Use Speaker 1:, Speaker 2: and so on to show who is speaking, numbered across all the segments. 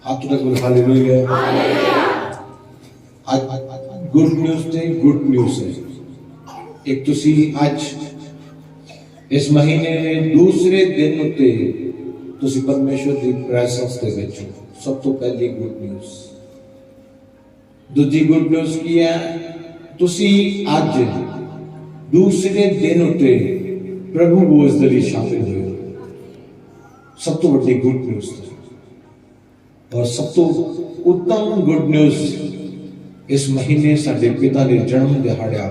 Speaker 1: आप तक बोल हालेलुया। आज गुड न्यूज़ ते गुड न्यूज़ है। एक तुसी आज इस महीने के दूसरे दिन उत्ते तुसी परमेश्वर की प्रेजेंस दे विच सब तो पहली गुड न्यूज़। दूजी गुड न्यूज़ की है, तुसी आज दूसरे दिन उत्ते प्रभु भोज दे लिए शामिल हुए। सब तो बड़ी गुड न्यूज़ और सब तो उत्तम गुड न्यूज़ इस महीने साडे पिता के जन्म दिहाड़ा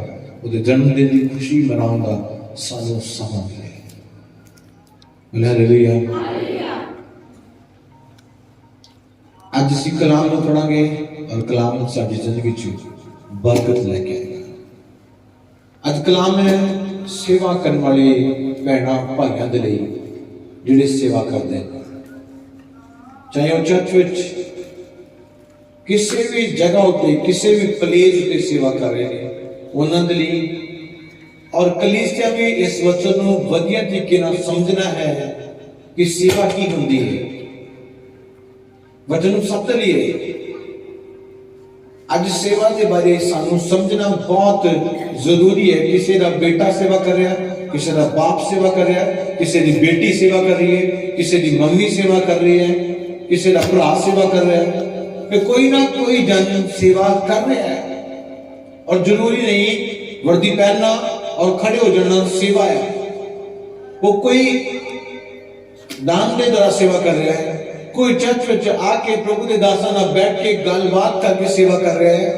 Speaker 1: उहदे जन्मदिन की खुशी मनाउण दा सानू समा मिले। हालेलुया। आज असीं कलाम नूं पढ़ांगे और कलाम साडी जिंदगी च बरकत लेके आएगा। आज कलाम है सेवा करने वाले भैणां भाइयों दे लई जिहड़े सेवा करते हैं, चाहे वो चर्च विच किसी भी जगह उत्ते किसी भी प्लेस उत्ते सेवा कर रहे हैं उन्हां दे लई। और कलीसिया भी इस वचन नूं वधिया तरीके नाल समझना है कि सेवा की हुंदी है। वचन सब दे लई अज सेवा के बारे सानू समझना बहुत जरूरी है। किसी का बेटा सेवा कर रहा है, किसी का बाप सेवा कर रहा है, किसी की बेटी सेवा कर रही है, किसी की मम्मी सेवा कर रही है, किसी का भरा सेवा कर रहा है, कि कोई ना कोई जन सेवा कर रहा है। और जरूरी नहीं वर्दी पहनना और खड़े हो जाना सेवा है। वो कोई दान के द्वारा सेवा कर रहा है, कोई चर्च में आके प्रभु के दासां नाल बैठ के गलबात करके सेवा कर रहा है,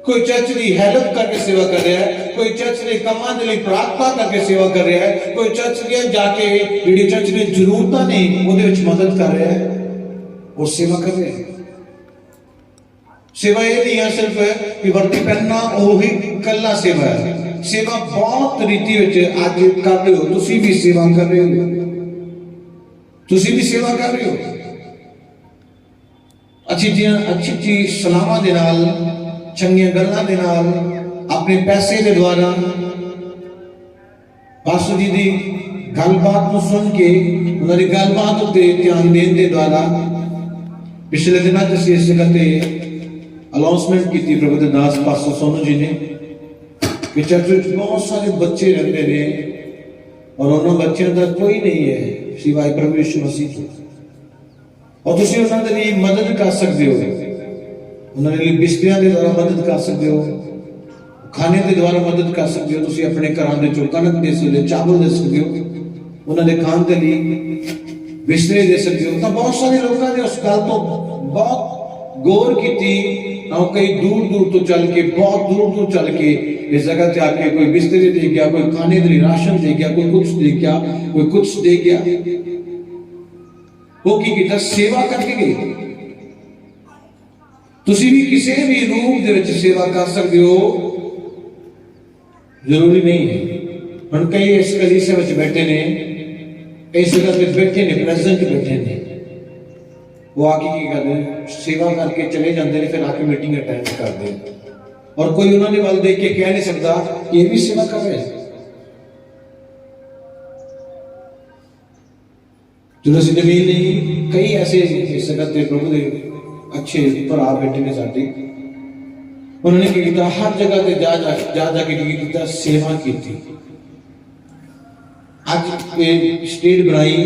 Speaker 1: कोई चर्च की हेल्प करके सेवा कर रहा है, कोई चर्च के कामां दे लई प्रार्थना करके सेवा कर रहा है, कोई चर्च के जाके जिहड़ी चर्च की जरूरतां ने उहदे विच मदद कर रहा है और सेवा कर रहा है। सेवा ये नहीं है सिर्फ कि वर्दी पहनना वही कल्ला सेवा है। सेवा बहुत रीति विच आज कर रहे हो, तुसी भी सेवा कर रहे हो, तुसी भी सेवा कर रहे हो। अच्छी सलाहां दे नाल, चंगियां गल्लां दे नाल, अपने पैसे के द्वारा पास्टर जी की गलबात को सुन के उन्होंने गलबात उत्ते ध्यान देने के द्वारा पिछले दिनों असीं इस जगह ते अनाउंसमेंट की प्रभु के दास पास्टर सोनू जी ने कि चर्च में बहुत सारे बच्चे रहते हैं और उन्होंने बच्चों का कोई नहीं है सिवाय प्रभु यीशु मसीह के। और तुसीं उन्हां दे लई मदद कर सकते हो, उन्हां दे लई बिस्तरियां के द्वारा मदद कर सकते हो, खाने के द्वारा मदद कर सकते हो। तुसीं अपने घरां दे चों कणक दे सकते हो, चावल दे सकते हो, उन्हां दे खाण दे लई बिस्तरे दे सकते हो। तो बहुत सारे लोगों ने उस गल तो बहुत गौर की। कई दूर दूर तो चल के, बहुत दूर दूर चल के इस जगह से आके कोई बिस्तरे दे गया, कोई खाने के लिए राशन दे गया, कोई कुछ दे गया, कोई कुछ दे गया। वो की कीता सेवा करके गए। तुसी भी किसी भी रूप दे विच सेवा कर सकते हो, जरूरी नहीं है। हुण कई इस कलीसिया विच बैठे ने, इस जगह पे बैठे ने, प्रेजेंट बैठे ने, वो आके की करते सेवा करके चले जाते हैं, फिर आके मीटिंग अटेंड करते हैं और कोई उन्होंने वाल देख के कह नहीं सकता ये भी सेवा कर रहे हैं। जो जमीन नहीं, कई ऐसे इस जगह पे प्रभु के अच्छे भरा बैठे ने साडे, उन्होंने की किया हर जगह पे जा जाके की किया सेवा की। आज स्टेज बनाई,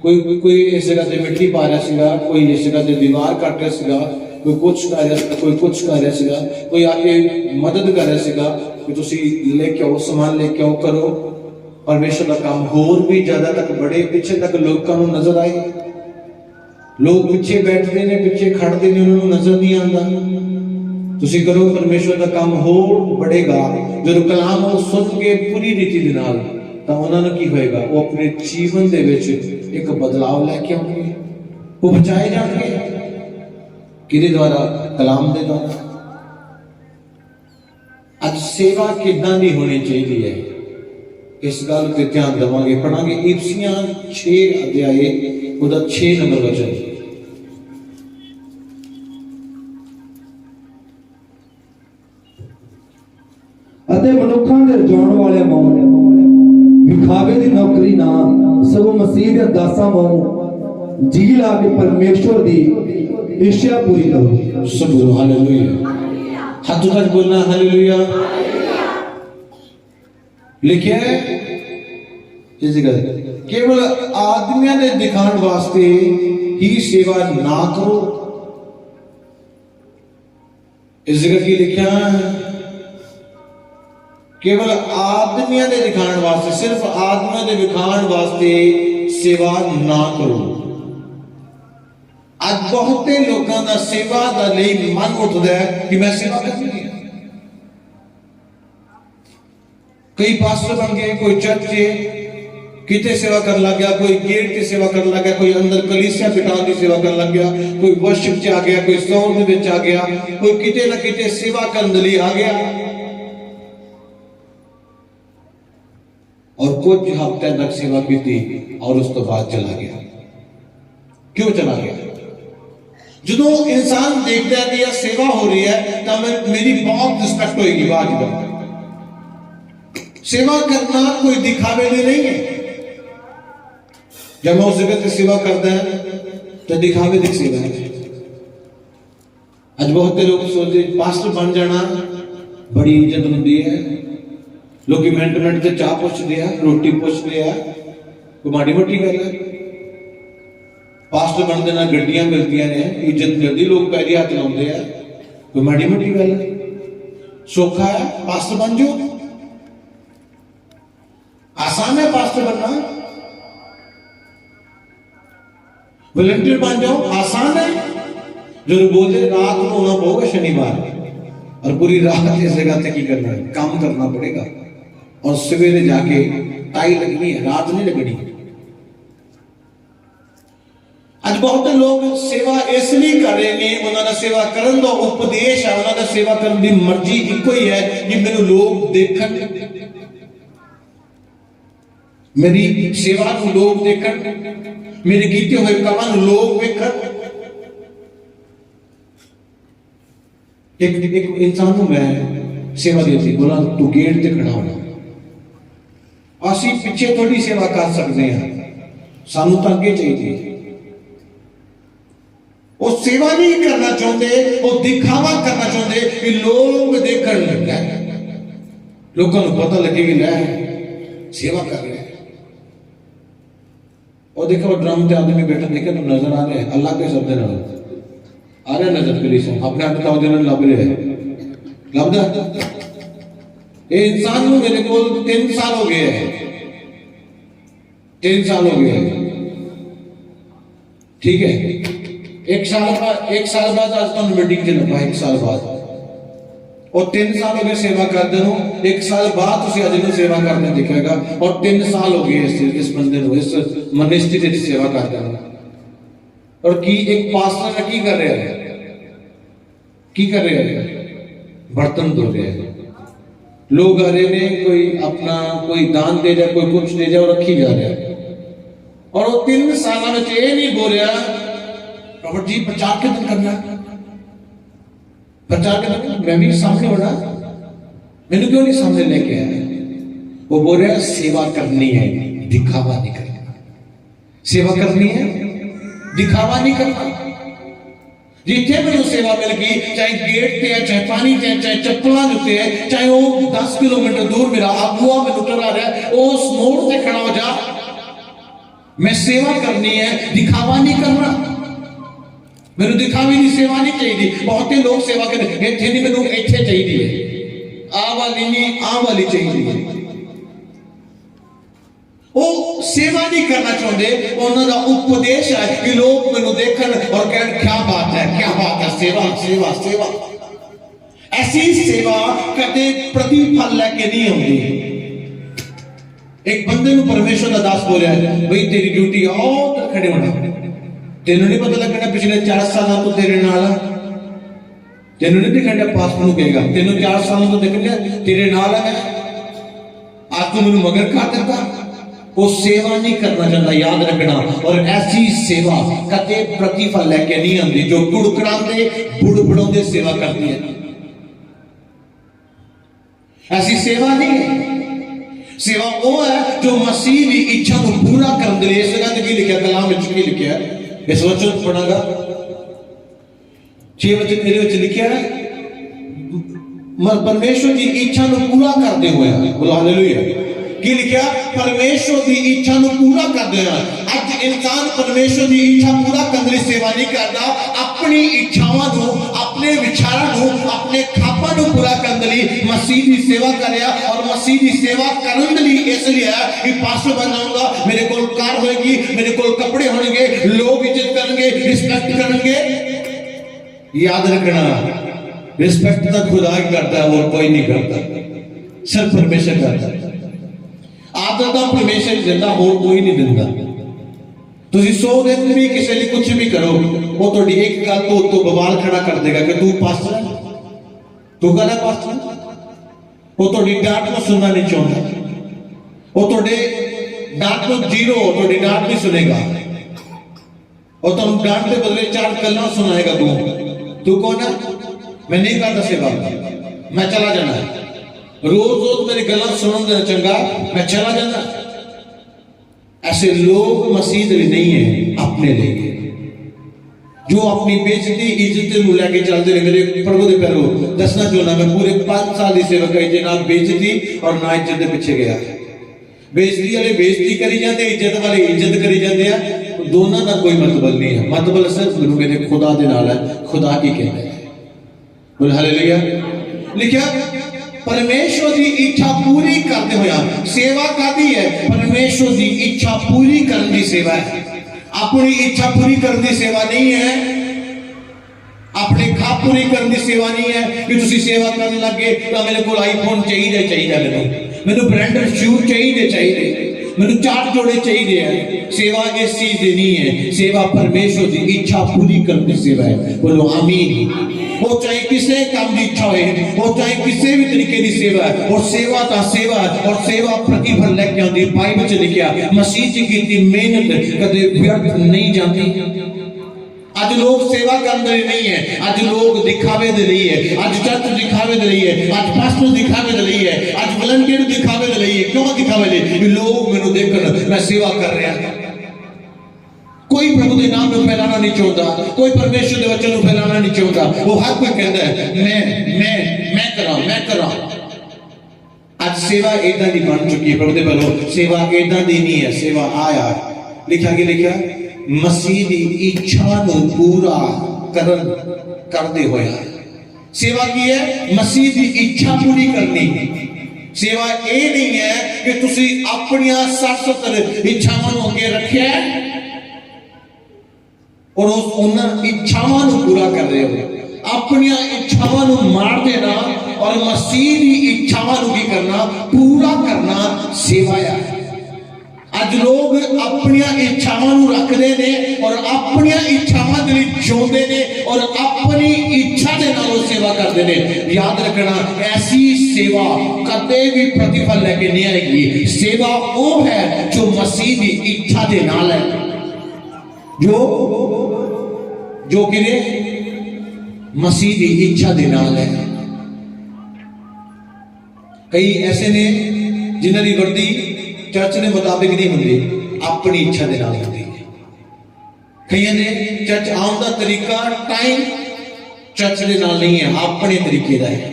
Speaker 1: कोई इस जगह से मिट्टी पा रहा सीगा, कोई इस जगह से दीवार कट रहा सीगा, कोई कुछ कर रहा सीगा, कोई कुछ कर रहा सीगा, कोई आके मदद कर रहा सीगा कि तुसी लेके आओ, सामान लेके आओ, करो। परमेश्वर का काम होर भी ज्यादा तक बड़े पीछे तक लोगों को नजर आए। लोग पीछे बैठते हैं, पीछे खड़ते हैं, उन्होंने नजर नहीं आता। तुसी करो, परमेश्वर का काम होर बढ़ेगा। जो कलाम सुन के पूरी रीति दे नाल तो उन्होंने की होएगा, वो अपने जीवन दे विच एक बदलाव लेके आएंगे, वो बचाए जाएंगे किदे द्वारा? कलाम दे द्वारा। आज सेवा किदां दी होनी चाहिए है, इस गल पे ध्यान देवांगे। पढ़ांगे इफिसियां 6 अध्याय उदा 6 नंबर वचन।
Speaker 2: अते मनुखां दे रजाउण वाले मौन विखावे दी नौकरी ना सगों मसीह दे दासां वांग जी ला के परमेश्वर दी इच्छा पूरी करो।
Speaker 1: सब बोलो हालेलुया। हाथों तक बोलना हालेलुया। लिखिए इस जगह केवल आदमियों ने दिखाने वास्ते ही सेवा ना करो। इस जगह की लिखा केवल आदमियों ने दिखाने वास्ते, सिर्फ आदमियों ने दिखाने वास्ते सेवा ना करो। आज बहुत लोगों का सेवा का लिए मन उठता है कि मैं सेवा करनी है। कई पास्टर बन गए, कोई चर्च के किते सेवा कर लग गया, कोई गेट की सेवा कर लग गया, कोई अंदर कलीसिया बिठाने की सेवा कर लग गया, कोई वर्शिप च आ गया, कोई साउंड में आ गया, कोई किते ना किते सेवा करने लिए आ गया और कुछ हफ्ते तक सेवा की थी और उस तो बाद चला गया। क्यों चला गया? जो इंसान देखता है कि यह सेवा हो रही है तो मेरी बहुत रिस्पेक्ट होगी। बात सेवा करना कोई दिखावे लिए नहीं है। जब मैं उस जगह से सेवा करता है तो दिखावे दी सेवा है। आज बहुत लोग सोचते पास्टर बन जाना बड़ी इज्जत होती है, लोग मिनट मिनट से चाह पुछ लिया, रोटी पुछ लिया, कोई माड़ी मोटी गल है। पास्टर बन देना गड्डियां मिलती ने, इज्जत मिलती, लोग पैरी हाथ लाते हैं, कोई माड़ी मोटी गल है? सौखा है पास्टर बन जाओ, आसान है पास्टर बनना। वॉलंटियर बन जाओ, आसान है। जो बोलते रात को होना पड़ेगा शनिवार और पूरी रात इस जगह से की करना है, काम करना पड़ेगा और सवेरे जाके टाई लगनी है, रात नहीं लगनी। आज बहुत लोग सेवा इसलिए कर रहे हैं, उन्होंने सेवा करने का उपदेश है, उन्होंने सेवा करने की मर्जी एक ही है कि मेरे लोग देखन, मेरी सेवा को लोग देखन, मेरे कीते हुए काम लोग देखन। एक इंसान को मैं सेवा दी थी, बोला तू गेट ते खड़ा होना, असी पिछे थोड़ी सेवा कर सकते हैं, सानू तो अगे चाहिए। वो सेवा नहीं करना चाहते, वो दिखावा करना चाहते कि लोग देखने लग जाए, लोगों को पता लगे कि ले सेवा कर रहे हैं। और देखो वो ड्रम के आदमी बैठा देखे तो नजर आ रहे हैं, अल्लाह के शब्द आ रहे नजर के लिए अपने हाथ का लब रहे हैं, लब ये इंसान को मेरे को 3 साल हो गए हैं, 3 साल हो गए हैं, ठीक है। एक साल बाद आज तुम मीटिंग से लगा, 1 साल बाद और 3 साल हो गए सेवा करते हो, 1 साल बाद तुम अज सेवा करने दिखेगा और 3 साल हो गए इस बंदे को इस मिनिस्ट्री की सेवा करते हैं। और की एक पास्टर ने की कर रहे हैं, की कर रहे हैं, बर्तन धो रहे हैं। लोग आ रहे ने, कोई अपना कोई दान दे जाए, कोई कुछ दे जाए और रखी जा रहा है। और वो 3 साल में ये नहीं बोलिया प्रॉफिट जी प्रचार के दिन करना, प्रचार के दिन मैं भी सामने होना, मैंने क्यों नहीं सामने लेके आया? वो बोल रहा है सेवा करनी है, दिखावा नहीं करना। सेवा करनी है, दिखावा नहीं करना। जिथे मैंने सेवा मिल गई, चाहे गेट पे है, चाहे पानी पे है, चाहे चप्पलों उत्ते है, चाहे वो 10 किलोमीटर दूर मेरा अगुआ मैं उतर आ रहा है, उस मोड़ से खड़ा हो जा, मैं सेवा करनी है, दिखावा नहीं करना। मैंने दिखावी नहीं, सेवा नहीं चाहिए। बहुत ही लोग सेवा करें, इतने नहीं, मैंने इतने चाहिए, आ वाली नहीं, आ वाली चाहिए। वो सेवा नहीं करना चाहते, उन्होंने उपदेश है कि लोग मैंने देखन और कहन क्या बात है, क्या बात है, सेवा सेवा सेवा। ऐसी सेवा कदे प्रतिफल लेके नहीं होती। एक बंदे को परमेश्वर का दास बोल रहा है, भाई तेरी ड्यूटी और खड़े होना, तेनों नहीं पता लगना पिछले 4 साल तो तेरे नाल, तेनों नहीं दिखा पास में कहेगा, तेनों 4 साल तो दिखा तेरे नाल है, आज तू मैंने मगर खा देता। वो सेवा नहीं करना चाहता, याद रखना। और ऐसी सेवा कदे प्रतिफल लेके नहीं आती जो गुड़गड़ाते बुड़बड़ाते सेवा करती है। ऐसी सेवा नहीं है। सेवा वो है जो मसीह की इच्छा को पूरा करने लिए, इस जगह की लिखा, कलाम में की लिखा है, इस वचन पढ़ागा 6 वचन मेरे ਵਿੱਚ ਲਿਖਿਆ ਹੈ परमेश्वर की इच्छा ਨੂੰ पूरा करते हुए बोलो हालेलुया की लिखा परमेश्वर की इच्छा ਨੂੰ पूरा करते हैं आज इंसान परमेश्वर की इच्छा पूरा करने की सेवा नहीं करता अपनी इच्छावां ਨੂੰ अपने विचारां ਨੂੰ अपने खापां ਨੂੰ पूरा करने ਲਈ मसीह की सेवा कर रहा और मसीह की सेवा करने ਲਈ इसलिए है कि पास्टर बन जाऊंगा मेरे को कार होगी मेरे को कपड़े होंगे लोग इज्जत करेंगे रिस्पेक्ट करेंगे याद रखना रिस्पेक्ट तो खुदा ही करता है और कोई नहीं करता सिर्फ परमेश्वर करता है आदत परमेश्वर दिंदा और कोई नहीं दिंदा तुम 100 दिन भी किसी लिए कुछ भी करो वो थोड़ी एक गल तो बवाल खड़ा कर देगा कि तू पास्टर है तू कहना पास्टर वो थोड़ी डांट को सुनना नहीं चाहता वो थोड़े डांट को जीरो थोड़ी डांट नहीं सुनेगा और तुम डांट के बदले 4 गल्लां सुनाएगा तू कौन है मैं नहीं करता सेवा मैं चला जाना रोज मेरी गल्लां सुनन दे चंगा मैं चला जाना ऐसे लोग मसीह लिए नहीं है अपने लिए जो अपनी बेइज्जती इज्जत ਨੂੰ ਲੈ ਕੇ ਚੱਲਦੇ ਨੇ ਮੇਰੇ ਪ੍ਰਭੂ ਦੇ ਪਿਆਰੋ ਦੱਸਣਾ ਚਾਹੁੰਦਾ मैं पूरे 5 साल ਦੀ सेवा करी जे ना बेइज्जती और ना इज्जत ਦੇ ਪਿੱਛੇ ਗਿਆ बेइज्जती वाले बेइज्जती करी जाते इज्जत वाले इज्जत करी जाते हैं दोनों का कोई मतलब नहीं है मतलब सिर्फ गुरु मेरे खुदा दे नाल है खुदा की कहते हैं बोल हालेलुया लिखा परमेश्वर की इच्छा पूरी करते हुए सेवा करती है परमेश्वर की इच्छा पूरी करने की सेवा है अपनी इच्छा पूरी करने की सेवा नहीं है अपने खा पूरी करने की सेवा नहीं है कि तुसी सेवा करने लगे तो मेरे को आईफोन चाहिए मैनू ब्रांडेड शूज चाहिए मैनू 4 जोड़े चाहिए है सेवा इस चीज की नहीं है सेवा परमेश्वर की इच्छा पूरी करने की सेवा है बोलो आमीन वो चाहे किसी काम की इच्छा हो वो चाहे किसी भी तरीके की सेवा है और सेवा का सेवा और सेवा प्रतिफल लेके आती बाइबल च लिखा मसीह जी की मेहनत कदे व्यर्थ नहीं जाती आज लोग सेवा करने नहीं है आज लोग दिखावे दे रही है आज चर्च दिखावे दे रही है आज पास्टर दिखावे दे रही है आज वॉलंटियर दिखावे दे रही है क्यों दिखावे दे लोग मेनू देखन मैं सेवा कर रहा कोई प्रभु के नाम को फैलाना नहीं चाहता कोई परमेश्वर के वचन को फैलाना नहीं चाहता वो हर कोई कहता है मैं करा आज सेवा इदा की बन चुकी है प्रभु के बोलो सेवा इदा की नहीं है सेवा आया लिखा मसीह की इच्छा को पूरा करते हुए सेवा की है मसीह की इच्छा पूरी करनी सेवा ये नहीं है कि तुसी अपनी 60-70 इच्छावां अगे रखे और उन इच्छावां पूरा कर रहे हो अपनी इच्छावां मार देना और मसीह की इच्छावां की करना पूरा करना सेवा है आज लोग अपनी इच्छावां रखते हैं और अपनी इच्छावां के लिए जिउंदे ने और अपनी इच्छा के नाल सेवा करते हैं याद रखना ऐसी सेवा कदे भी प्रतिफल लेके नहीं आएगी सेवा वो है जो मसीह की इच्छा के नाल है जो कि मसीह की इच्छा के नाल है कई ऐसे ने जिन्हां दी वर्दी चर्च के मुताबिक नहीं होंगी अपनी इच्छा के नाल होती है कई ने चर्च आने का तरीका टाइम चर्च के नाल नहीं है अपने तरीके का है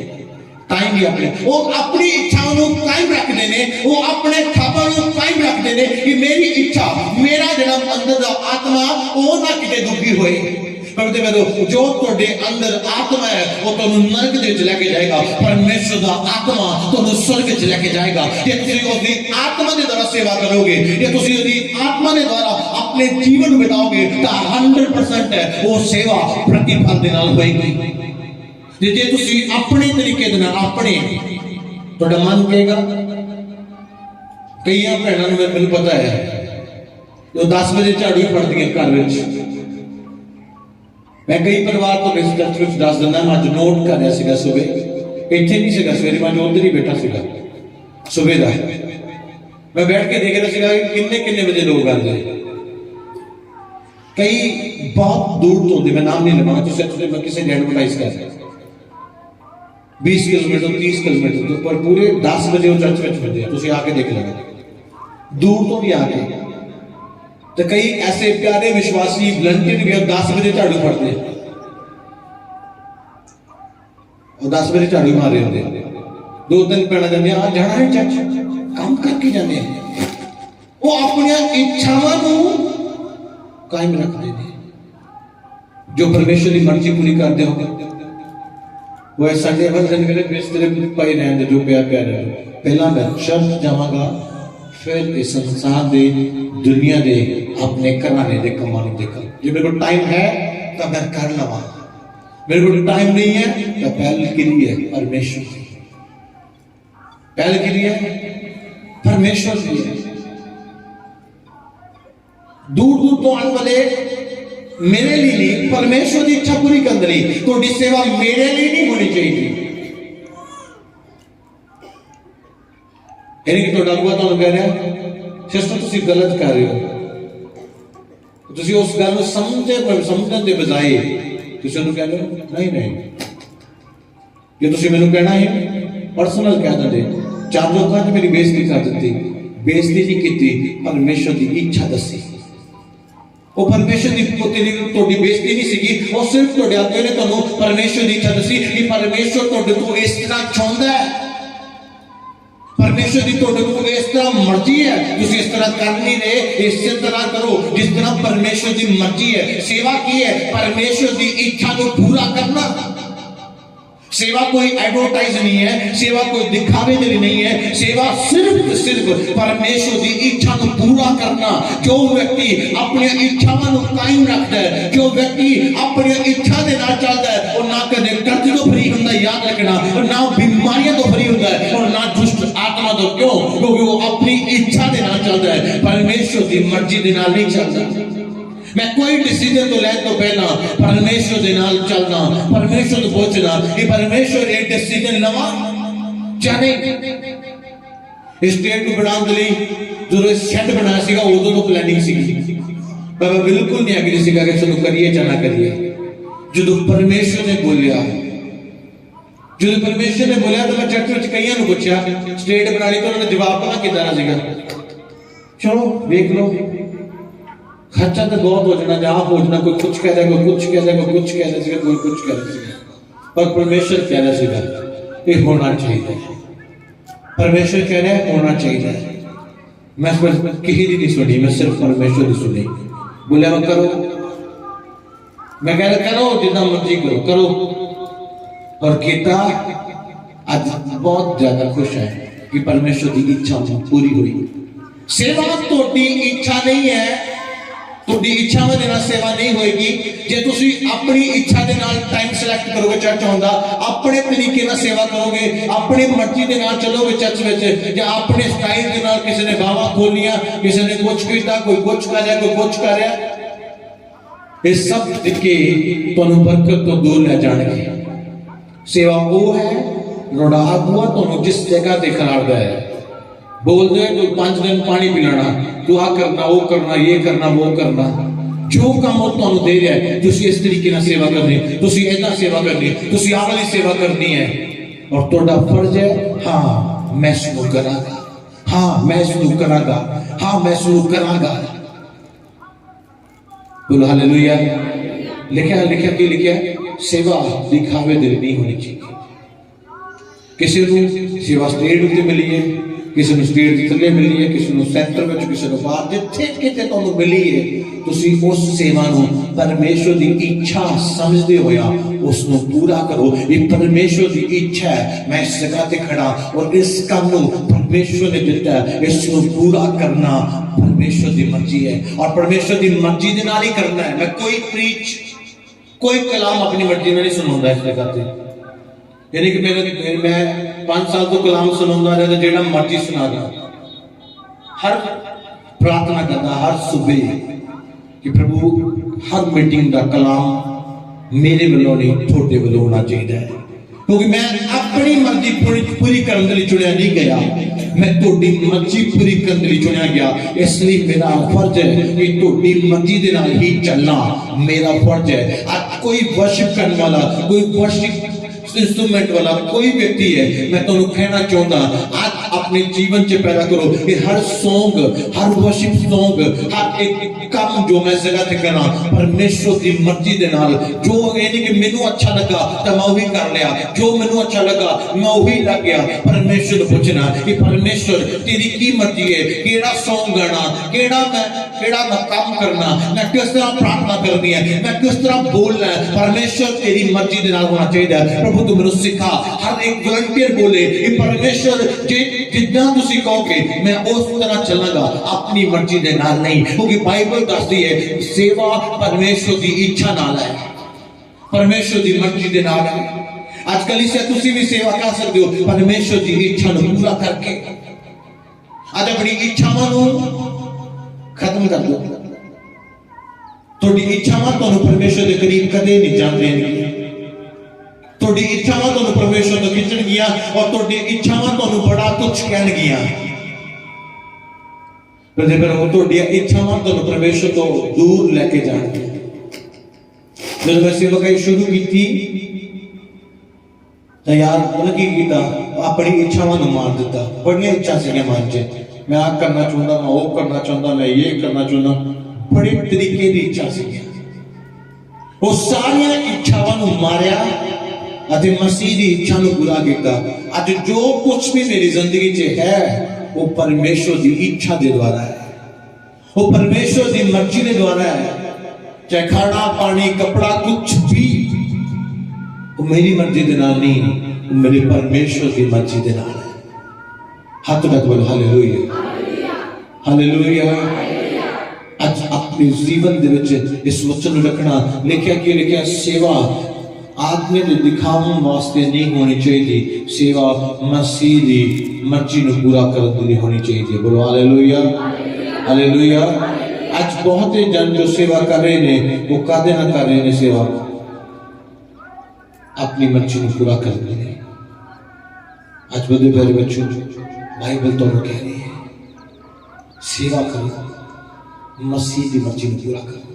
Speaker 1: टाइम भी अपने वो अपनी इच्छाओं को कायम रखते हैं वो अपने ख्वाबों को कायम रखते हैं कि मेरी इच्छा मेरा जो अंदर का आत्मा वो ना किते दुखी होए जो तुहाडे अंदर आत्मा है वो तुहानू नरक दे विच लेके जाएगा परमेश्वर दा आत्मा तुहानू स्वर्ग विच लेके जाएगा जे तुसीं उसदी आत्मा दे द्वारा सेवा करोगे जे तुसीं उसदी आत्मा दे द्वारा अपने जीवन बिताओगे तो 100% है वो सेवा प्रतिफल दे नाल होएगी जे तुसीं अपने तरीके दे नाल अपने तुहाडा मन कहेगा कई भैणां नूं मैनूं पता है जो 10 बजे झाड़ू फड़दियां घर विच मैं कई परिवार तो इस चर्च में दस दिना मैं अज नोट कर रहा सीगा सुबह इत्थे नहीं सीगा सवेरे मैं उधर ही बैठा सीगा सुबह का मैं बैठ के देख रहा सीगा किन्ने बजे लोग आते कई बहुत दूर तो होंगे मैं नाम नहीं लगा तो मैं किसी ने एडवर्टाइज कर रहा 20 किलोमीटर 30 किलोमीटर तो पर पूरे 10 बजे वो चर्च में बजे तुम आके देख लेना दूर तो भी आके तो कई ऐसे प्यारे विश्वासी वलंटियर भी 10 बजे झाड़ू फड़ते और 10 बजे झाड़ू मार रहे होंगे, 2-3 पैना जाने आज जाना है चर्च काम करके जाने वो अपनी इच्छावां कायम रखते हैं। जो परमेश्वर की मर्जी पूरी करते हो वो संडे हर दिन मेरे बिस्तरे पाई रहने जो प्यार रहे। पहला मैं चर्च जावांगा, फिर इस संसार दे दुनिया दे अपने घराने दे कमाने देखा। जो मेरे को टाइम है तो मैं कर लवा, मेरे को टाइम नहीं है तो पहल के लिए परमेश्वर की, पहल के लिए परमेश्वर की है। दूर दूर तो आने वाले मेरे लिए नहीं, परमेश्वर की इच्छा पूरी करने लिए थोड़ी सेवा मेरे लिए नहीं होनी चाहिए। यानी कि थोड़ा अगुआ तो कह रहा है सिस्टर तुम गलत कर रहे हो, तुम उस गल को समझने के बजाय तुम कह रहे हो नहीं नहीं ये तुम मैंने कहना है पर्सनल कह देते, 4 लोगों ने मेरी बेइज्जती कर दी, बेइज्जती नहीं की, परमेश्वर की इच्छा दसी। वो परमेश्वर की थोड़ी बेइज्जती नहीं सी, वो सिर्फ थोड़े आगे ने तुहानू परमेश्वर की इच्छा दसी कि परमेश्वर थोड़े तो इस तरह चाहता है, परमेश्वर की थोड़े को इस तरह मर्जी है, तुम इस तरह कर नहीं रहे, इस तरह करो जिस तरह परमेश्वर की मर्जी है। सेवा की है परमेश्वर की इच्छा को पूरा करना। सेवा कोई एडवर्टाइज नहीं है, सेवा कोई दिखावे के लिए नहीं है, सेवा सिर्फ परमेश्वर की इच्छा को पूरा करना। जो व्यक्ति अपनी इच्छावां को कायम रखता है, जो व्यक्ति अपनी इच्छा के नाल चलता है, और ना कदे कर्ज तो फ्री होता है, याद रखना, और ना बीमारियों तो फ्री होता है, और ना दुष्ट आत्मा तो। क्यों? क्योंकि वो अपनी इच्छा के नाल चलता है, परमेश्वर की मर्जी के नाल नहीं चलता। मैं कोई डिसीजन तो लेने तो पहला परमेश्वर के नाल चलना, परमेश्वर को पूछना कि परमेश्वर ये डिसीजन लवा चाहे स्टेट को बनाने के लिए जो शेड बनाया सीगा उदों तो प्लानिंग सीगी, पर बिल्कुल नहीं आगे सीगा कि चलो करिए या ना करिए। जो परमेश्वर ने बोलिया, जो परमेश्वर ने बोलिया तो मैं चर्च में कईयां को पूछा स्टेट बनानी, तो उन्होंने जवाब पता कितना सीगा, चलो देख लो खर्चा तो बहुत हो जाना, जहां पहुंचना कोई कुछ कह रहा है, कोई कुछ कह रहा है, कोई कुछ कह रहा है, कोई कुछ कह रहा है, पर परमेश्वर कह रहा है ये होना चाहिए, परमेश्वर कह रहा है होना चाहिए। मैं किसी की नहीं सुनी, मैं सिर्फ परमेश्वर की सुनी। बोले मैं करो, मैं कह रहा करो जितना मर्जी करो, करो, और किता आज बहुत ज्यादा खुश है कि परमेश्वर की इच्छा पूरी हुई। सेवा तोड़ी इच्छा नहीं है, ਤੁਹਾਡੀ ਇੱਛਾਵਾਂ ਦੇ ਨਾਲ ਸੇਵਾ ਨਹੀਂ ਹੋਏਗੀ। ਜੇ ਤੁਸੀਂ ਆਪਣੀ ਇੱਛਾ ਦੇ ਨਾਲ ਟਾਈਮ ਸਿਲੈਕਟ ਕਰੋਗੇ ਚਰਚ ਆਉਣ ਦਾ, ਆਪਣੇ ਤਰੀਕੇ ਨਾਲ ਸੇਵਾ ਕਰੋਗੇ, ਆਪਣੀ ਮਰਜ਼ੀ ਦੇ ਨਾਲ ਚੱਲੋਗੇ ਚਰਚ ਵਿੱਚ, ਜਾਂ ਆਪਣੇ ਸਟਾਈਲ ਦੇ ਨਾਲ ਕਿਸੇ ਨੇ ਬਾਹਾਂ ਖੋਲੀਆਂ, ਕਿਸੇ ਨੇ ਕੁਝ ਕੀਤਾ, ਕੋਈ ਕੁਝ ਕਰ ਰਿਹਾ, ਕੋਈ ਕੁਝ ਕਰ ਰਿਹਾ, ਇਹ ਸਭ ਤਰੀਕੇ ਤੁਹਾਨੂੰ ਬਰਕਤ ਤੋਂ ਦੂਰ ਲੈ ਜਾਣਗੇ। ਸੇਵਾ ਉਹ ਹੈ ਜਿਹੜਾ ਆਗੂਆ ਤੁਹਾਨੂੰ ਜਿਸ ਜਗ੍ਹਾ ਤੇ ਖੜਾਉਂਦਾ ਹੈ। बोल दे तो 5 दिन पानी पिलाना, तू आ करना, वो करना, ये करना, वो करना, जो काम वो तुहानू दे रहा है तुसी इस तरीके नाल सेवा करनी, तुसी ऐसा सेवा करनी, तुसी आ वाली सेवा करनी है, और तुहाडा फर्ज है हाँ मैं इसनू करांगा, हाँ मैं इसनू करांगा, हाँ मैं इसनू करांगा। बोलो हालेलुया। लिखा लिखा की लिखा सेवा दिखावे दिल नहीं होनी चाहिए। किसी को सेवा स्टेट उत्ते मिली है, किसी को स्टेट के थल्ले मिली है, किसी को सेंटर में, किसी को बाहर, जिथे किते तुहानू मिली है तुसी उस सेवा नू परमेश्वर की इच्छा समझते होया उसनू पूरा करो। ये परमेश्वर की इच्छा है, मैं इस जगह ते खड़ा और इस काम नू परमेश्वर ने दिता है, इसनू पूरा करना परमेश्वर की मर्जी है, और परमेश्वर की मर्जी दे नाल ही करना है। मैं कोई प्रीच कोई कलाम अपनी मर्जी में नहीं सुनाऊंगा इस जगह ते, यानी कि मैं 5 साल तो कलाम सुनाऊंगा रहा, जेड़ा मर्जी सुना रहा, हर प्रार्थना करता हर सुबह कि प्रभु हर मीटिंग का कलाम मेरे वालों नहीं थोड़े वालों होना चाहिए, क्योंकि मैं अपनी मर्जी पूरी करने के लिए चुनिया नहीं गया, मैं थोड़ी मर्जी पूरी करने के लिए चुनिया गया। इसलिए मेरा फर्ज है कि थोड़ी मर्जी के नाल ही चलना मेरा फर्ज है। आज कोई वर्शिप करने वाला, कोई वर्शिप इंस्ट्रूमेंट वाला कोई व्यक्ति है, मैं तुहानू कहना चाहता आज अपने जीवन च पैदा करो कि हर सॉन्ग, हर वर्शिप सॉन्ग, हर एक काम जो मैं जगह ते करा परमेश्वर की मर्जी दे नाल, जो ये नहीं कि मैनू अच्छा लगा तो मैं वही कर लिया, जो मैनू अच्छा लगा मैं वही लग गया। परमेश्वर पूछना कि परमेश्वर तेरी की मर्जी है, केड़ा सॉन्ग गाना, केड़ा मैं काम करना, मैं किस तरह प्रार्थना करनी है, मैं किस तरह बोलना है, परमेश्वर तेरी मर्जी दे नाल होना चाहिए। प्रभु तू मेनू सिखा, हर एक वॉलंटियर बोले कि परमेश्वर जितना तुसी कहोगे मैं उस तरह चलांगा, अपनी मर्जी दे नाल नहीं, क्योंकि बाइबल दसदी है सेवा परमेश्वर की इच्छा नाल है, परमेश्वर की मर्जी दे नाल है। आजकल इसे तुसी भी सेवा कर सकते हो परमेश्वर की इच्छा को पूरा करके। आज अपनी इच्छावां नू खत्म कर दो, थोड़ी इच्छावां तुहानू परमेश्वर के करीब कदे नहीं जान देंगी, थोड़ी इच्छावां तुहानू परमेश्वर तो खिंचण गिया और थोड़ी इच्छावां तुहानू बड़ा तुच्छ कहन गिया, पर वो थोड़ी इच्छावां तुहानू परमेश्वर तो दूर लेके जाणगियां। जब मैं सेवकाई शुरू की तो यार उन्हें की किया, अपनी इच्छावां नू मार दिता। बड़ियां इच्छा सी मन च, मैं आ करना चाहता, मैं वो करना चाहता, मैं ये करना चाहता, बड़े तरीके की इच्छा सी, वो सारिया इच्छावां नू मारिया अते मसीह की इच्छा नू पूरा किया। अज जो कुछ भी मेरी जिंदगी च है वो परमेश्वर की इच्छा के द्वारा है, वो परमेश्वर की मर्जी के द्वारा है। चाहे खाना पानी कपड़ा कुछ भी वो मेरी मर्जी के नाल नहीं, वो मेरे परमेश्वर की मर्जी के नाल है। हाथ रख बोल हालेलुया, हालेलुया। आज अपने जीवन दे विच इस वचन रखना, लिखिया कि लिखिया सेवा आदमी के दिखावन वास्ते नहीं होनी चाहिए, सेवा मसीह की मर्जी को पूरा करने लिए होनी चाहिए। बोलो हालेलुया, हालेलुया। आज बहुत ही जन जो सेवा कर रहे हैं वो कादे ना कर रहे हैं, सेवा अपनी मर्जी को पूरा करने लिए। आज बड़े प्यारे बच्चों, बाइबल तो कह रही है सेवा करो, मसीह की मर्जी को पूरा करो।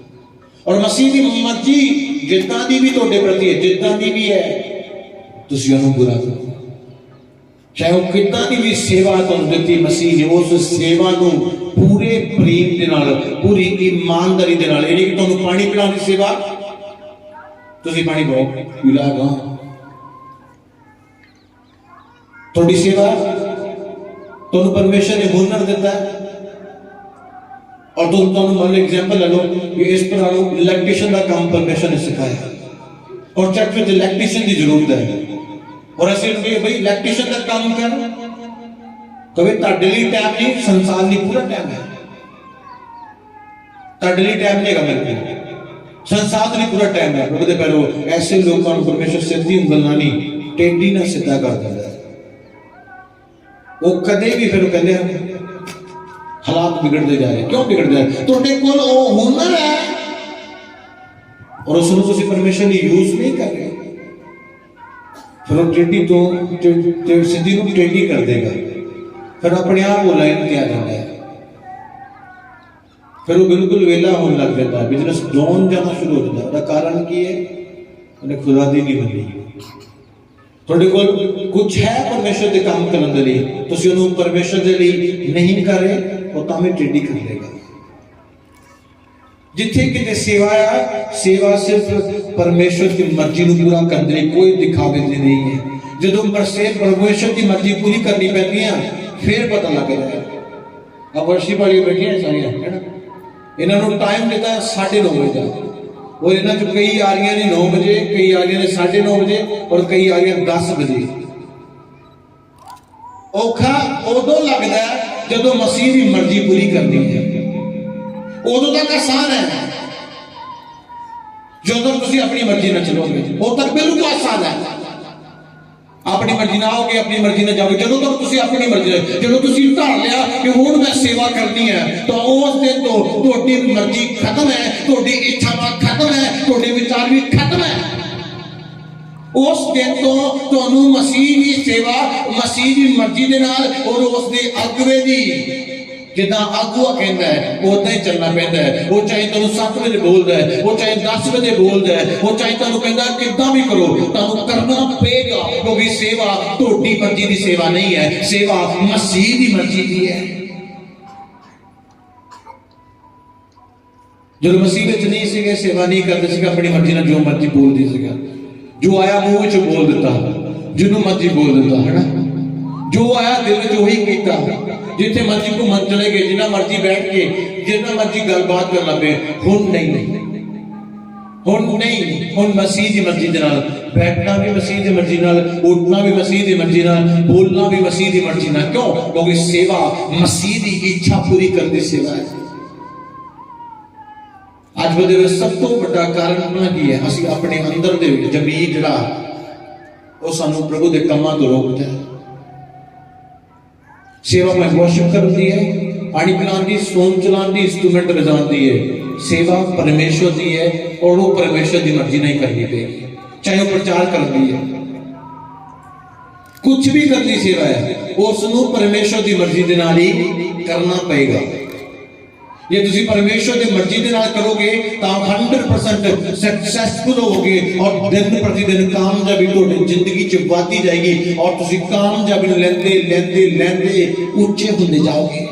Speaker 1: और मसीह की मर्जी जितना दी भी तोड़े प्रति है, जितना दी भी है तुसी उन्हें पूरा करो। चाहे वो कितना दी भी सेवा तुम दी मसीह ने, उस सेवा को पूरे प्रेम के नाल, पूरी ईमानदारी के नाल। ये तुम पानी पिलाने की सेवा, तुसी पानी पाओ पिलागा, थोड़ी सेवा तुम परमेश्वर ने हुनर देता है। और तुम मान लो एग्जाम्पल ले लो कि इस पर इलेक्ट्रिशियन का काम परमेश्वर ने सिखाया और चर्च में इलेक्ट्रिशियन की जरूरत है, और ऐसे भाई इलेक्ट्रिशियन का काम कर, कभी ताडली टाइम नहीं, संसार नहीं, पूरा टाइम है। ताडली टाइम नहीं है मेरे को, संसार नहीं पूरा टाइम है। प्रभु दे पैरो ऐसे लोगों को परमेश्वर सीधी उंगल ना नहीं, टेढ़ी ना सीधा कर देता है। वो कदे भी फिर कहते हैं हालात बिगड़ते जा रहे, क्यों बिगड़ते जा रहे? तुहाडे कोल वो हुनर है और उसको तुसीं परमेश्वर ने यूज नहीं कर रहे, फिर वो टेढ़ी तो सीधी को टेढ़ी कर देगा, फिर अपने आप वो लाइन पे आ जाता है, फिर वो बिल्कुल वेला होने लग जाता है, बिजनेस डाउन जाना शुरू हो जाता है। कारण की है, उन्हें खुदा दी नहीं बनी। थोड़े को कुछ है परमेश्वर के काम करने के लिए, तुसीं उन्हें परमेश्वर के लिए नहीं कर रहे, वो तामें टेढ़ी कर देगा। जिथे किते सेवा है, सेवा सिर्फ परमेश्वर की मर्जी को पूरा करने लिए, कोई दिखावे की नहीं है। जो परमेश्वर की मर्जी पूरी करनी पैती है फिर पता लग जाए। अब वर्षी वाली बैठी है सारियां, है ना, इन्होंने टाइम दिता 9:30 बजे का, और इन्होंने जो कई आ रही ने 9 बजे, कई आ रही ने 9:30 बजे और कई आ रही 10 बजे। औखा उदों लगता है जो मसीह की मर्जी पूरी करनी है, उदों तक आसान है। जो तुम अपनी मर्जी न चलोगे उदों तक बिल्कुल आसान है। अपनी मर्जी ना आओगे, अपनी मर्जी ना जाओगे। जो तक तुम अपनी मर्जी, जो तुम धर लिया कि हुण मैं सेवा करनी है, तो उस दिन तो तुहाडी मर्जी खत्म है, तुहाडी इच्छावां खत्म है, तुहाडे विचार भी खत्म है। उस दिन तो तुहानू मसीह की सेवा, मसीह की मर्जी के नाल और उसके अगवे दी जिदा आगुआ कहता है उदा ही चलना पैंदा है। वो चाहे तुम 7 बजे बोलता है, वो चाहे 10 बजे बोलता है, वो चाहे तुम कहता किदा भी करो, तुम करना पेगा, क्योंकि सेवा तोड़ी मर्जी की सेवा नहीं है, सेवा मसीह की मर्जी की है। जो मसीह विच नहीं सीगे, सेवा नहीं करते सीगे, अपनी मर्जी ना जो मर्जी बोलती सीगा, जो आया मुंह विच बोल दिता, जिन्हों मर्जी बोल दिता है ना, जो आया दिल विच वही कीता, जिथे मर्जी घूमन चले गए, जिन्ना मर्जी बैठ के जिन्ना मर्जी गलबात कर लगे। हुण नहीं, हुण नहीं, हुण मसीह की मर्जी दे नाल बैठना भी मसीह की मर्जी नाल, उठना भी मसीह की मर्जी नाल, बोलना भी मसीह की मर्जी नाल। क्यों? क्योंकि सेवा मसीह की इच्छा पूरी करने सेवा है। आज बदे सब तो बड़ा कारण अपना की है, असी अपने अंदर दे जमीर जिहड़ा वो सानू प्रभु के कामां तो रोकता है। सेवा में वर्शिप करती है, पानी पिलाती, सोम चलाती, इंस्ट्रूमेंट बजाती है। सेवा परमेश्वर की है और वो परमेश्वर की मर्जी नहीं करनी पड़ेगी, चाहे वो प्रचार करती है, कुछ भी करती सेवा है, उसनू परमेश्वर की मर्जी के नाल ही करना पड़ेगा। जे तुसी परमेश्वर की मर्जी के नाल करोगे तो 100% सक्सेसफुल होगे और दिन प्रतिदिन कामयाबी तुहाडी जिंदगी च बढ़ती जाएगी और तुसी कामयाबी लेंदे लेंदे लेंदे ऊंचे होंदे जाओगे।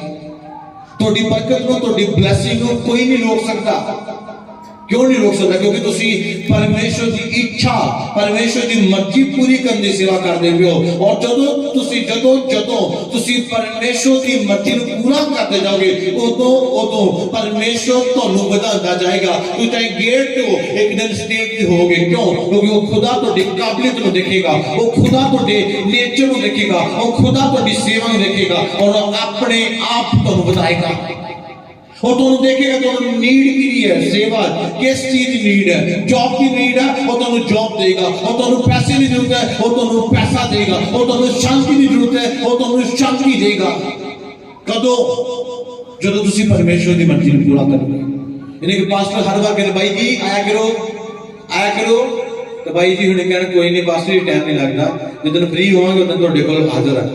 Speaker 1: तुहाडी बरकत को, तुहाडी ब्लेसिंग को कोई नहीं रोक सकता। क्यों नहीं रोक सकता? क्योंकि तुसी परमेश्वर की इच्छा, परमेश्वर की मर्जी पूरी करने की सेवा करते हो। और जदों तुसी परमेश्वर की मर्जी को पूरा करते जाओगे, उदों परमेश्वर तुहानू बढ़ाता जाएगा। तो चाहे गेट पे हो, एक दिन स्टेज पे होगे। क्यों? क्योंकि वो खुदा तुहाडी काबिलियत को देखेगा, वो खुदा तुहाडे नेचर को देखेगा, वो खुदा तुहाडी सेवा को देखेगा और अपने आप तुहानू बताएगा। और तुम देखेगा तुम नीड की है, सेवा किस चीज की नीड है, जॉब की नीड है वो तुम जॉब देगा, और तुम पैसे की जरूरत है वो तुम पैसा देगा, और तुम शांति की जरूरत है वो तुम शांति देगा। कदों? जो तुसी परमेश्वर की मर्जी को पूरा करोगे। यानी कि पास्टर हर बार कहते भाई जी आया करो, तो भाई जी उन्हें कहना कोई नहीं पास्टर जी टाइम नहीं लगता, जिस फ्री होवांगे उस दिन तुहाडे कोल हाजिर है,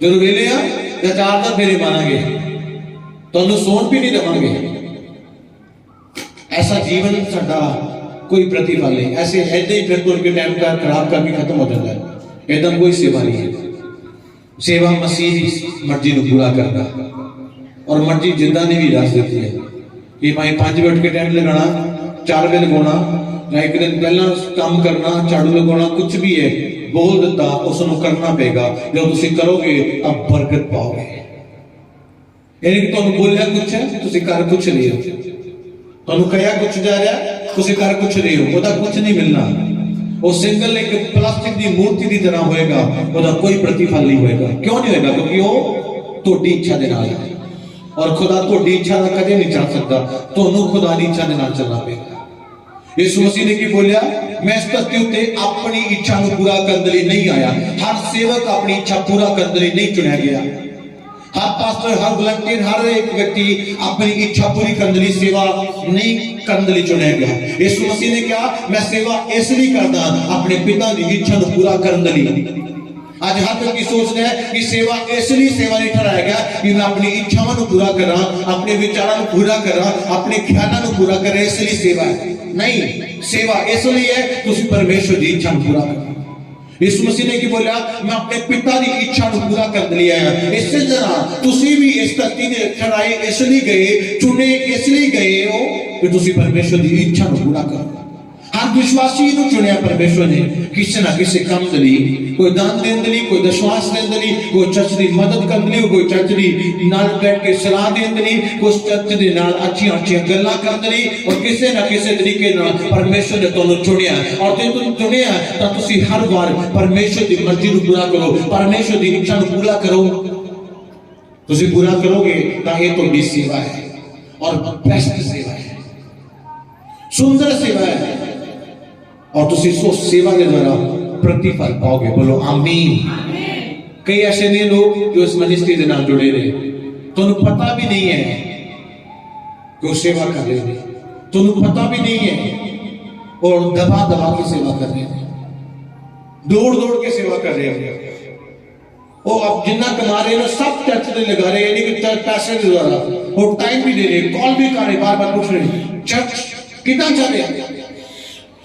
Speaker 1: जो वेले आ या 4 दिन फेरे मारांगे, तुहानू सोन भी नहीं देवांगे। ऐसा जीवन साडा कोई प्रतिफल नहीं, ऐसे ऐसे ही फिर तुर के टाइम का खराब करके खत्म हो जाता है। एकदम कोई सेवा नहीं है। सेवा मसीह की मर्जी को पूरा करना, और मर्जी जिदा ने भी दस देती है कि भाई 5 बजे के टाइम लगाना, 4 बजे लगाना, या एक दिन पहला काम करना, झाड़ू लगाना, कुछ भी है बोल दिता उसको करना पेगा। जो तुम करोगे तब बरकत पाओगे। यानी कि तुहानू बोलिया कुछ है, तुसी कर कुछ नहीं हो, तुहानू कहा कुछ जा रहा, तुसी कर कुछ नहीं हो, ओदा कुछ नहीं मिलना। वो सिंगल एक प्लास्टिक की मूर्ति की तरह होएगा, ओदा कोई प्रतिफल नहीं होएगा। क्यों नहीं होएगा? क्योंकि वो तुहाडी इच्छा दे नाल है, और खुदा तुहाडी इच्छा दा कदे नहीं चल सकता, तुहानू खुदा दी इच्छा दे नाल चलना पेगा। यीशु मसीह ने की बोलिया, मैं इस धरती उत्ते अपनी इच्छा को पूरा करने लिए नहीं आया। हर सेवक अपनी इच्छा पूरा करने लिए नहीं चुनिया गया। हर पास्टर, हर वॉलंटियर, हर एक व्यक्ति अपनी इच्छा पूरी करने लिए सेवा नहीं करने लिए चुनिया गया। यीशु मसीह ने कहा, मैं सेवा इसलिए करदा अपने पिता की इच्छा को पूरा करने लिए। आज हर कोई सोचता है कि सेवा इसलिए सेवा नहीं ठहराया गया कि मैं अपनी इच्छाओं को पूरा करा, अपने विचारों को पूरा करा, अपने ख्यालों को पूरा करा, इसलिए सेवा है। नहीं, सेवा इसलिए है तुसी परमेश्वर की इच्छा को पूरा करो। यीशु मसीह ने की बोला, मैं अपने पिता की इच्छा को पूरा कर लिया है। इसी तरह तुसी भी इस धरती ने ठहराए इसलिए गए, चुने इसलिए गए हो कि तुसी परमेश्वर की इच्छा को पूरा करो। हर विश्वासी को चुनिया परमेश्वर ने किसी ना किसी काम के लिए, कोई दान देने के लिए, कोई दशवांश देने के लिए, कोई चर्च की मदद करने के लिए, कोई चर्च की नाल बैठ के सलाह देने के लिए, कोई चर्च के नाल अच्छी गल्लां करने के लिए, और किसी ना किसी तरीके नाल परमेश्वर ने तुहानू चुनिया। और जे तुम चुनिया तो तुसी हर बार परमेश्वर की मर्जी को पूरा करो, परमेश्वर की इच्छा को पूरा करो। तुसी पूरा करोगे तो ये तुहाडी सेवा है, और बेस्ट सेवा है, सुंदर सेवा है, और तुसी सो सेवा के द्वारा प्रतिफल पाओगे। बोलो आमीन। कई ऐसे नहीं लोग जो इस मिनिस्ट्री के नाम जुड़े रहे, तुम पता भी नहीं है कि वो सेवा कर रहे हैं, तुम पता भी नहीं है, और दबा के सेवा कर रहे हैं, दौड़ के सेवा कर रहे हैं, वो अब जिन्ना कमा रहे हैं सब चर्च में लगा रहे हैं, नहीं कि चर्च पैसे के द्वारा वो टाइम भी दे रहे, कॉल भी कर रहे, बार बार पूछ रहे चर्च कितना चल रहा,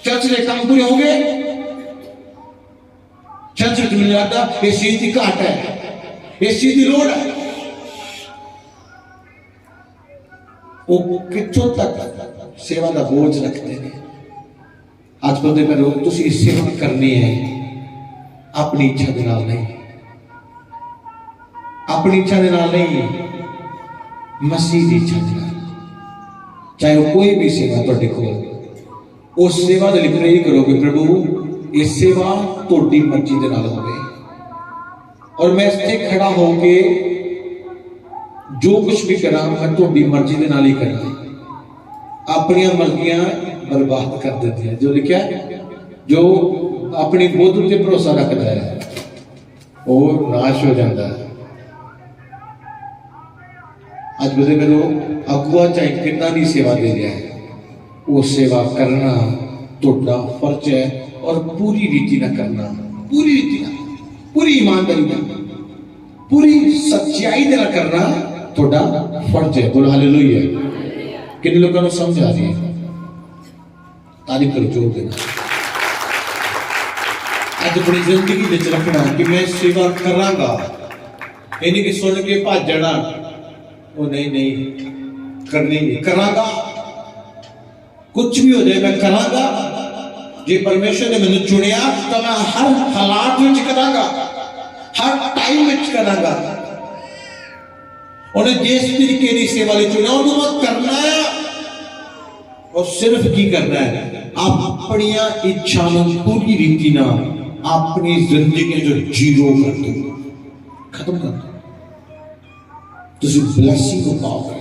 Speaker 1: चर्च के काम पूरे हो गए, चर्च में मिल जाता ये चीज की घाट है, इस चीज की लोड़ है। वो कितों तक सेवा का बोझ रखते हैं। आज बंदे करो तुसी सेवा करनी है अपनी इच्छा के नाल नहीं, अपनी इच्छा के नाल नहीं, मसीह की इच्छा के नाल। चाहे वो कोई भी सेवा तुहाडे कोल, उस सेवा के लिए प्रे करोगे प्रभु ये सेवा तुहाडी मर्जी के नाल होवे, और मैं इससे खड़ा होके जो कुछ भी करा मैं तुहाडी मर्जी के नाल ही करा। अपनी मर्जियां बर्बाद कर देती है। जो लिखा जो अपनी बुद्ध पे भरोसा रखता है वो नाश हो जाता है। आज बदे करो अगुआ चाहे कितना भी सेवा दे रहा है, वो सेवा करना तुहाडा फर्ज है, और पूरी रीति ना करना, पूरी रीति ना, पूरी ईमानदारी ना, पूरी सच्चाई ना करना तुहाडा फर्ज है। बोलो हालेलुया। किन लोगों को समझ आ रही है? तारीफ करो जोर देना। आज अपनी जिंदगी विच रखना कि मैं सेवा करांगा, ये नहीं कि सुन के भज जाना, वो नहीं नहीं करनी नहीं, करांगा कुछ भी हो जाए मैं करांगा। जे परमेश्वर ने मैंने चुनिया तो मैं हर हालात में करांगा, हर टाइम में करांगा। उन्हें जिस तरीके की सेवा लिए चुनिया उन्होंने करना है, और सिर्फ की करना है अपनी इच्छा पूरी रीति ना अपनी जिंदगी जो जीरो कर दो, खत्म कर दो, तुम ब्लेसिंग को पाओगे।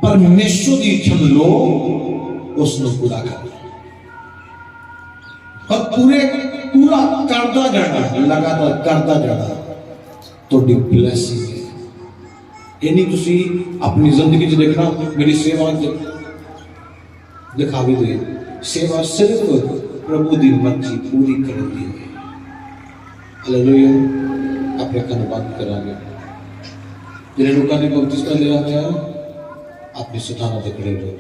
Speaker 1: परमेश्वर की इच्छा लो, उसको पूरा कर, और पूरा करता जाना, लगातार करता जाना तो ब्लेसिंग है। ये नहीं तुसी अपनी जिंदगी च देखना मेरी सेवा दिखावी दे, सेवा सिर्फ प्रभु की मर्जी पूरी करनी है। हालेलुया। अपने अखां बंद करांगे। जिन्हें लोगों ने बपतिस्मा लिया है अपनी सथाना ते खड़े रहो।